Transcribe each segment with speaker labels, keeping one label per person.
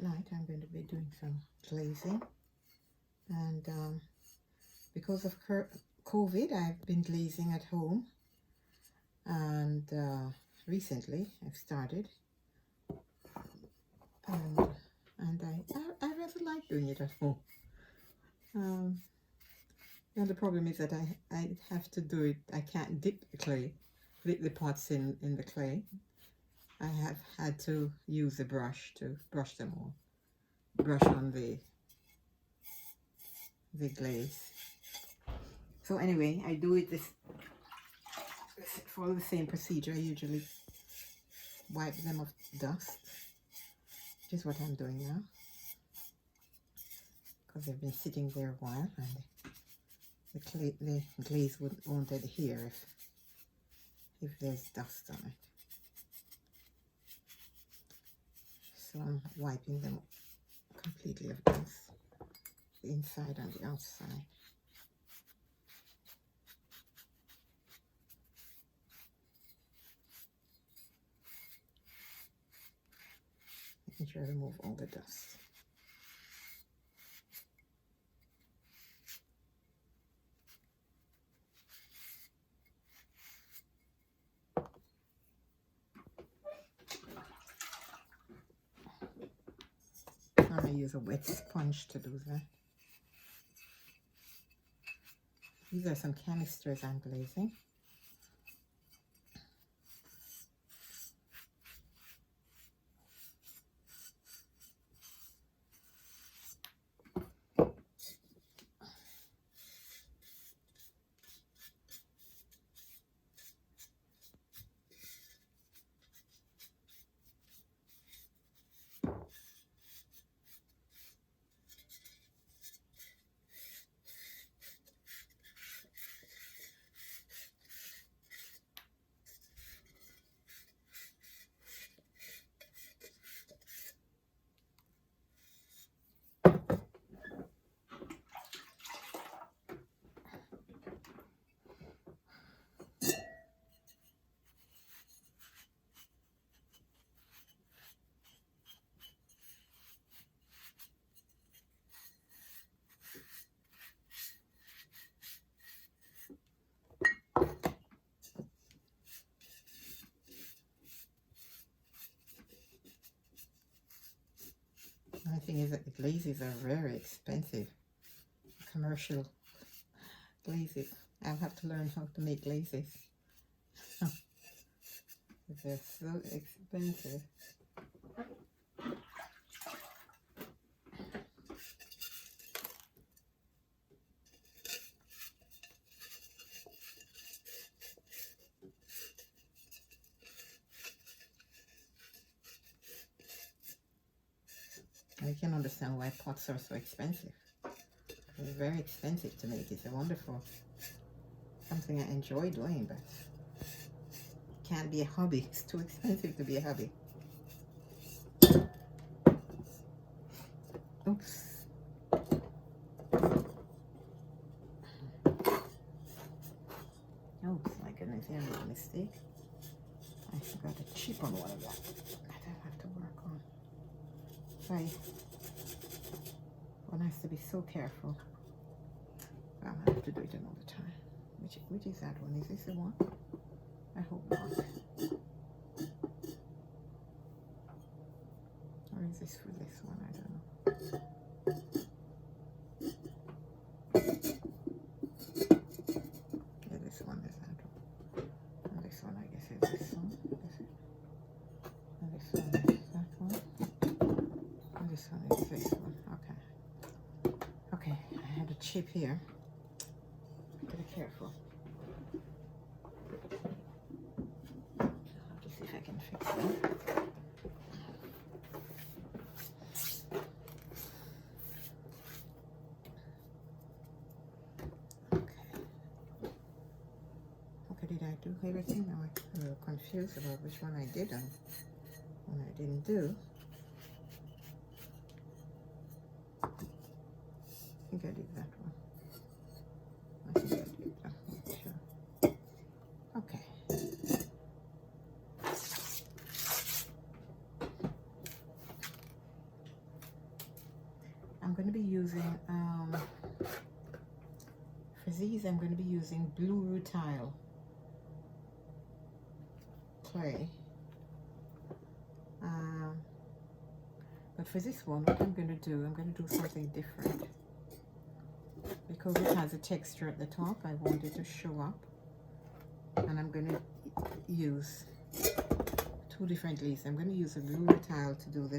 Speaker 1: night I'm going to be doing some glazing, and because of COVID I've been glazing at home, and recently I've started, and I rather like doing it at home. And the problem is that I have to do it, I can't dip the pots in the clay. I have had to use a brush to brush them all, brush on the glaze. So anyway, I do it follow the same procedure. I usually wipe them of dust, which is what I'm doing now, because they've been sitting there a while, and the glaze won't adhere if there's dust on it. So I'm wiping them completely of dust, the inside and the outside. Making sure I remove all the dust. I'm going to use a wet sponge to do that. These are some canisters I'm glazing. The thing is that the glazes are very expensive. Commercial glazes. I'll have to learn how to make glazes. They're so expensive. I can understand why pots are so expensive. They're very expensive to make. It's a wonderful, something I enjoy doing, but it can't be a hobby. It's too expensive to be a hobby. Oops. Oh my goodness, I made a mistake. I forgot a chip on one of them. I'll have to work on. Sorry. One has to be so careful. I'll have to do it another time. Which is that one? Is this the one? I hope not. Or is this for this one? I don't know. Yeah, this one is that one. And this one, I guess, is this one. And this one is that one. And this one is this one. Okay. Okay, I had a chip here. Be careful. I'll have to see if I can fix that. Okay, did I do everything? Now I'm a little confused about which one I did and one I didn't do. I think I did that one. I think I did that one, sure. Okay. to be using, for these, I'm going to be using blue rutile clay. But for this one, what I'm going to do something different. Because it has a texture at the top, I want it to show up. And I'm going to use two different glazes. I'm going to use a blue rutile to do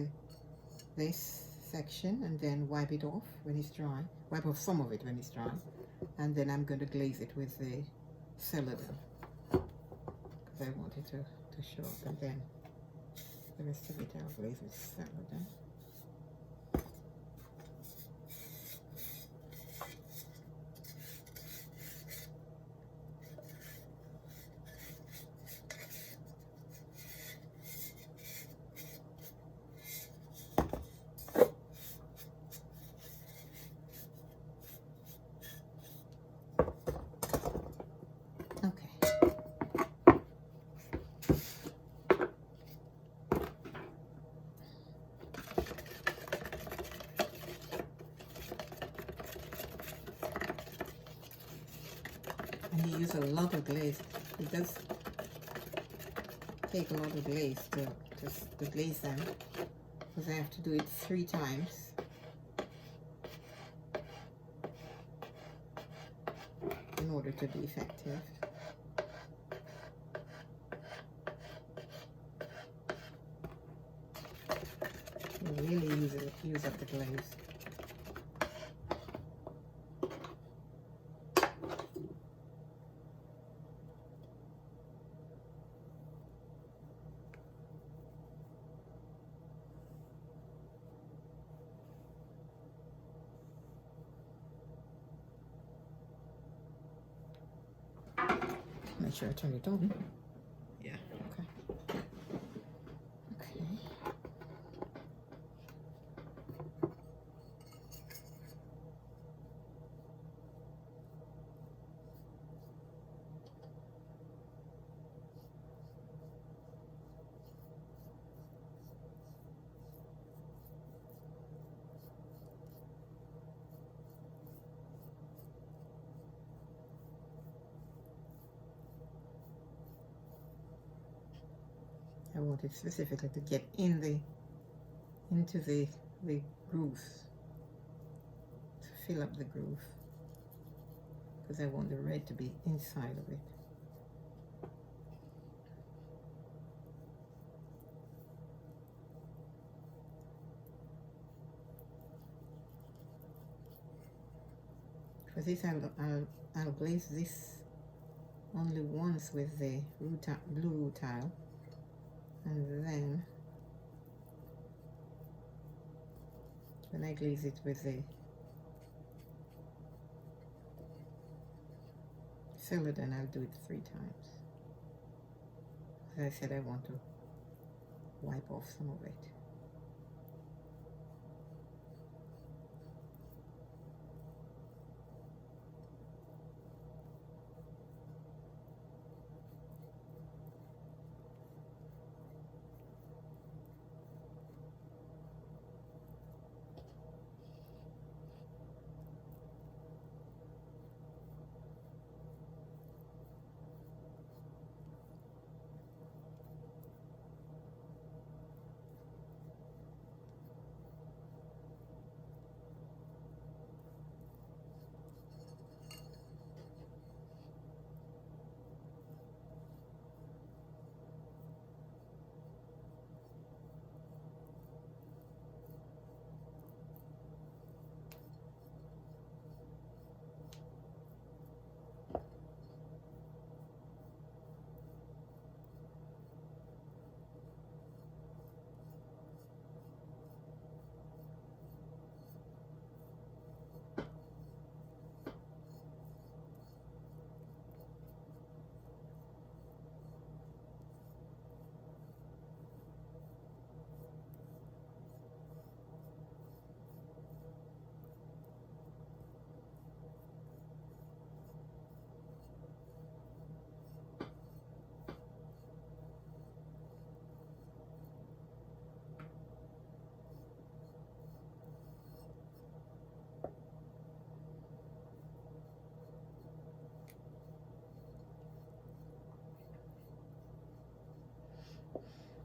Speaker 1: this section and then wipe it off when it's dry. Wipe off some of it when it's dry. And then I'm going to glaze it with the celadon. Because I want it to show up. And then the rest of it I'll glaze with celadon. And you use a lot of glaze. It does take a lot of glaze to glaze them, because I have to do it 3 times. In order to be effective. You really use up the glaze. Make sure I turn it on. Yeah, okay. Okay. I want it specifically to get into the grooves, to fill up the groove, because I want the red to be inside of it. For this, I'll glaze this only once with the blue rutile. And then when I glaze it with the celadon, I'll do it 3 times. As I said, I want to wipe off some of it.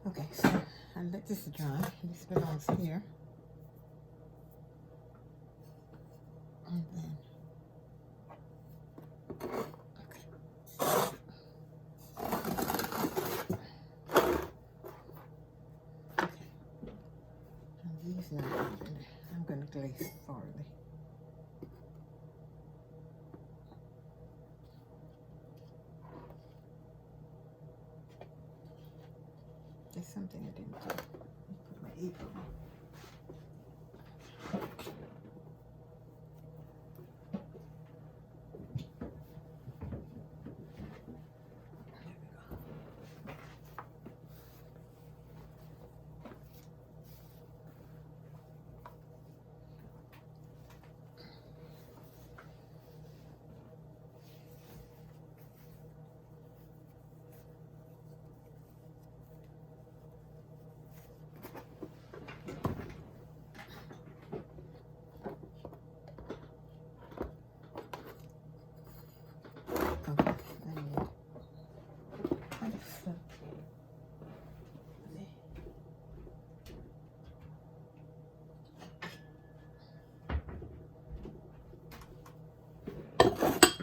Speaker 1: Okay, so I'll let this dry. This belongs here. And then, okay. Okay. And these now I'm going to glaze thoroughly. There's something I didn't do. Put my apron on. Okay, I need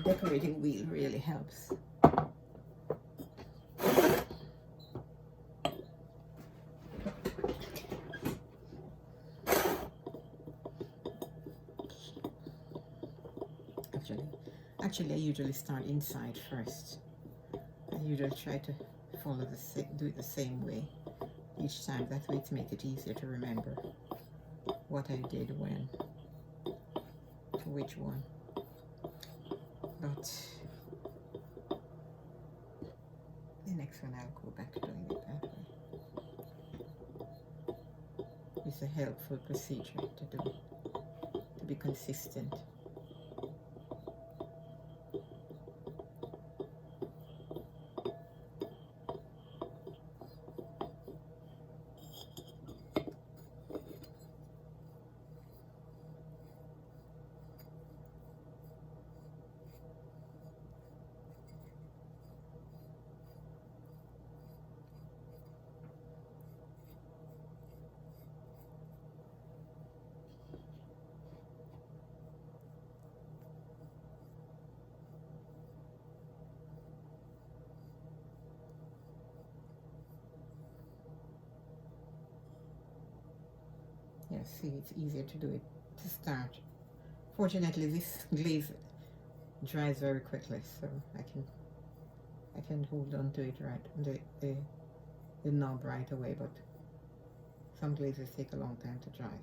Speaker 1: decorating wheel really helps. Actually, I usually start inside first. I usually try to follow do it the same way each time. That way to make it easier to remember what I did when, to which one. But the next one I'll go back to doing it that way. It's a helpful procedure to do, to be consistent. Yeah, see, it's easier to do it to start. Fortunately, this glaze dries very quickly, so I can hold on to it the knob right away. But some glazes take a long time to dry.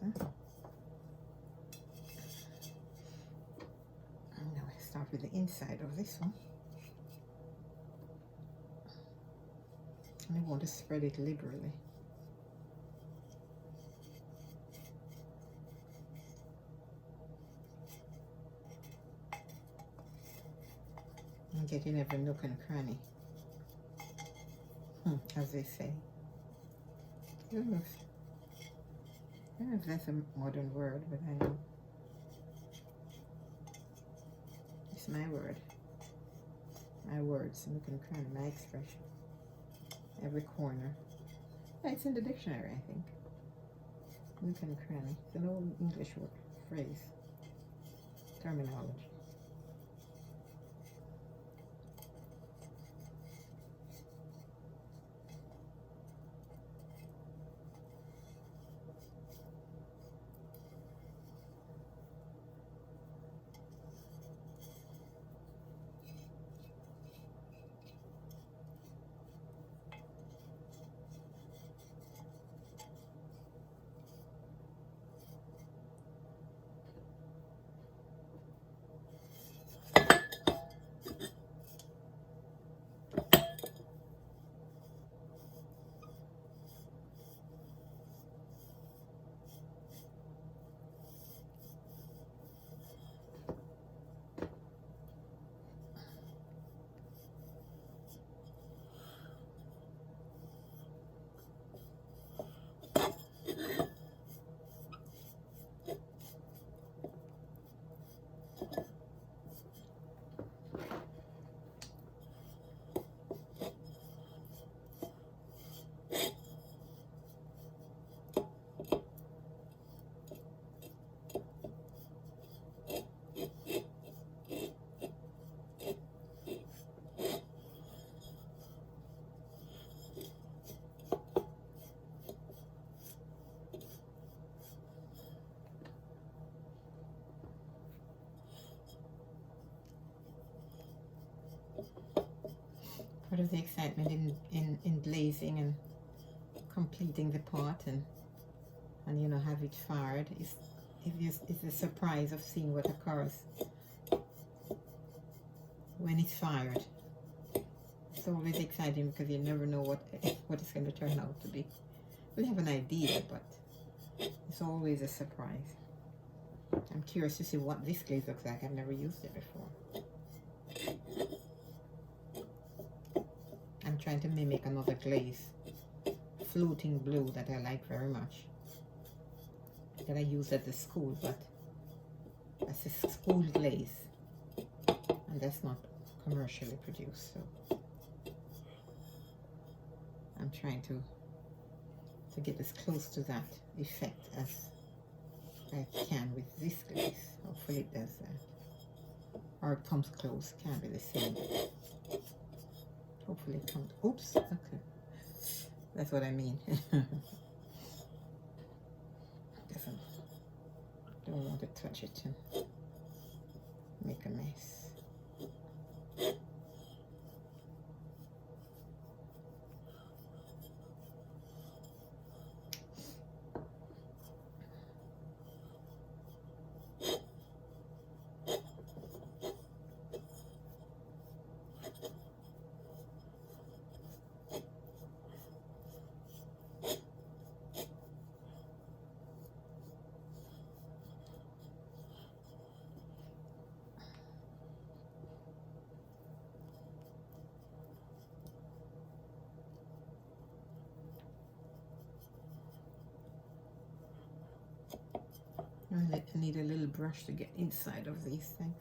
Speaker 1: So. And now I start with the inside of this one. And I want to spread it liberally. And get in every nook and cranny, as they say. I don't know if that's a modern word, but I know it's my word. My words, nook and cranny, my expression. Every corner. Yeah, it's in the dictionary, I think. Nook and cranny. It's an old English word, phrase, terminology. Part of the excitement in glazing and completing the pot and you know, have it fired is the surprise of seeing what occurs when it's fired. It's always exciting because you never know what it's going to turn out to be. We have an idea, but it's always a surprise. I'm curious to see what this glaze looks like. I've never used it before. I'm trying to mimic another glaze, floating blue, that I like very much, that I use at the school, but that's a school glaze and that's not commercially produced, so I'm trying to get as close to that effect as I can with this glaze. Hopefully it does that, or it comes close. Can't be the same. Hopefully it comes. Oops. Okay, that's what I mean. Don't want to touch it and make a mess. I need a little brush to get inside of these things.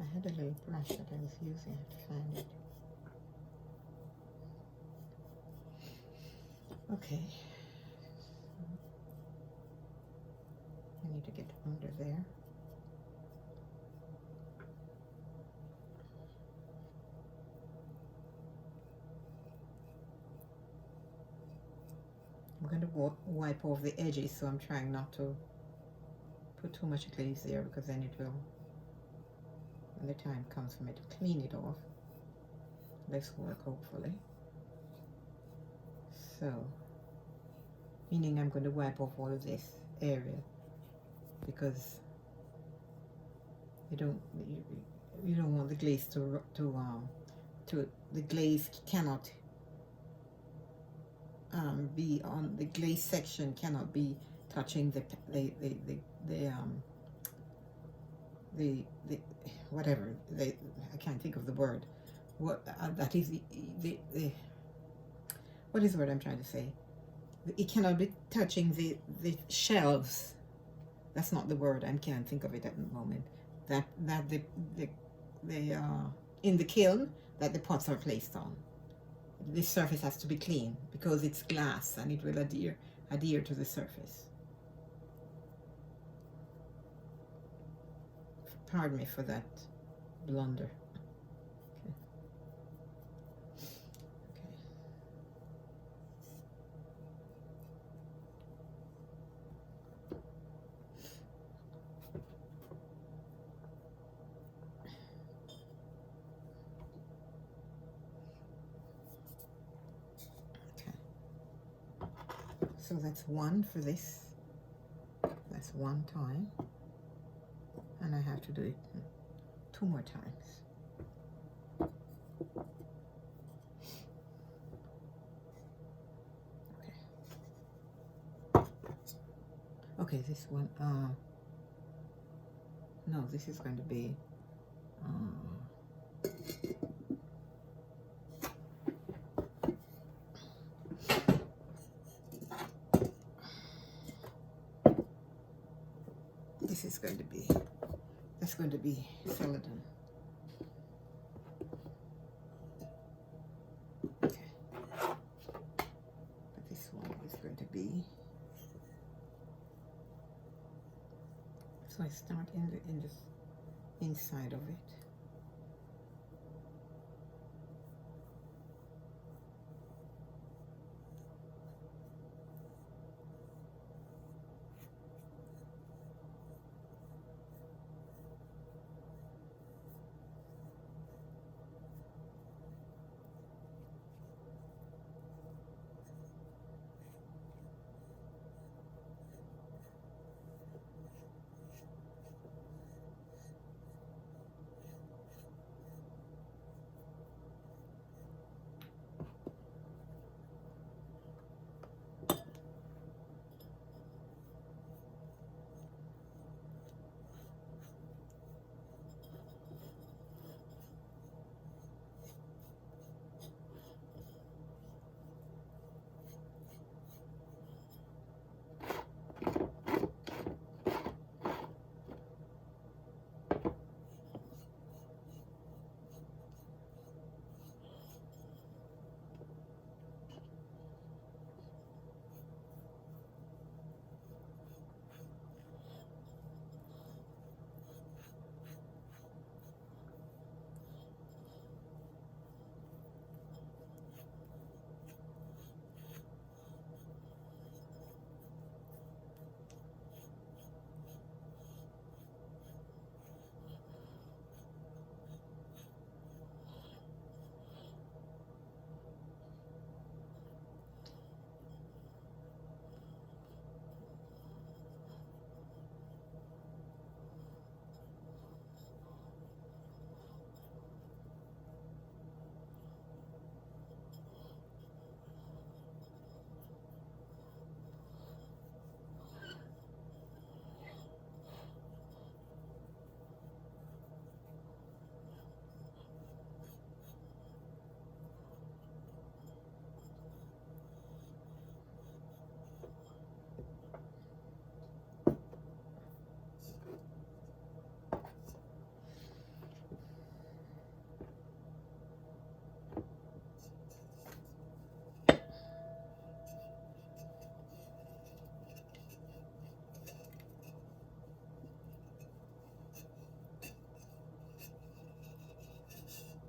Speaker 1: I had a little brush that I was using. I have to find it. Okay. I need to get under there. I'm going to wipe off the edges, so I'm trying not to put too much glaze there, because then it will, when the time comes for me to clean it off, less work hopefully. So, meaning I'm going to wipe off all of this area, because you don't want the glaze the glaze cannot be on the glaze section, cannot be touching the whatever, I can't think of the word. What that is the what is the word I'm trying to say? It cannot be touching the shelves. That's not the word. I can't think of it at the moment. That the in the kiln that the pots are placed on. This surface has to be clean because it's glass and it will adhere to the surface. Pardon me for that blunder. Okay. So that's one for this. That's one time. And I have to do it 2 more times. Okay. Okay, this one, no, this is going to be, this is going to be, that's going to be celadon. Okay. But this one is going to be So I start in this inside of it.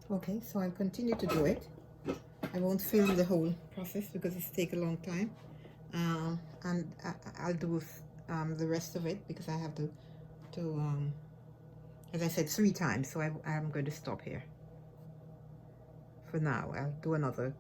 Speaker 1: Okay, so I'll continue to do it. I won't film the whole process because it's take a long time, and I'll do the rest of it because I have to as I said 3 times, so I'm going to stop here for now. I'll do another